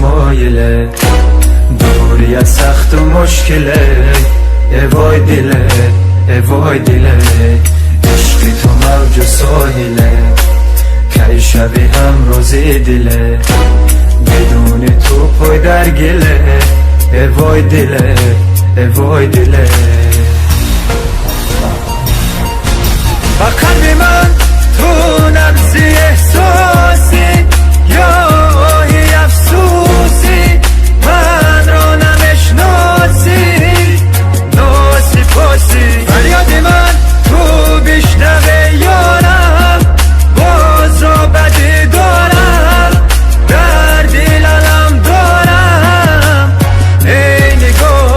مایله، دوریت سخت و مشکله. وای دله، وای دله، عشقی تو موج و ساحله، کی شبی هم روزی دله، بدون تو پای در گله. وای دله، وای دله. با قلب من تو نبضی احساسی، یا آهی افسوسی، من را نمیشناسی، ناسی پاسی. فریاد من تو بشنوه یارم، باز را بدی دارم، در دل علم دارم، ای نگارم.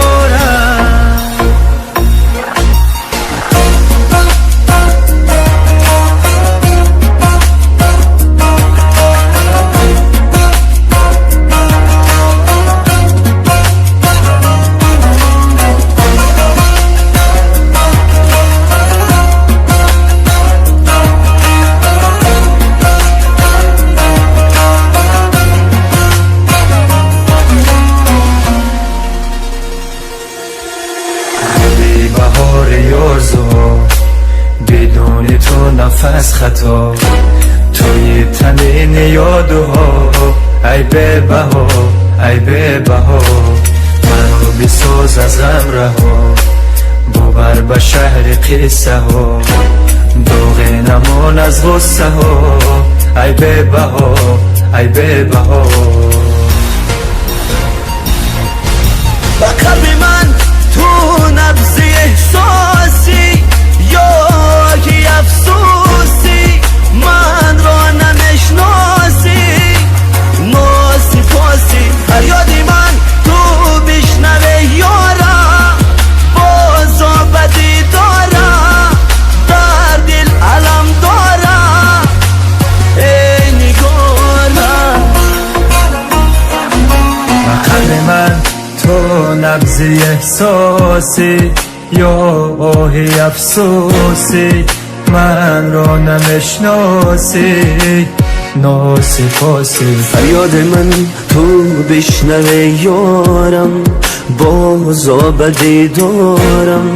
بهار یارزو، بدون تو نفس خطا، توی تنین یادها، ای به بها، ای به بها. منو بساز از غم رها، ببر به شهر قصه ها، داغ نمان از غصه ها، ای به بها، ای به بها. با قلب من تو نبضی احساسی، یا که افسوسی، من را نمیشناسی، ناسی پاسی. فریاد من تو بشنوه یارم، باز بدی دارم، در دل علم دارم، ای نگارم. با قلب من تو نبضی احساسی، یا آهی افسوسی، من را نمیشناسی، ناسی پاسی. فریاد من تو بشنوه یارم، باز بدی دارم،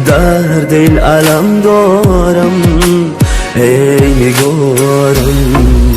در دل علم دارم، ای نگارم.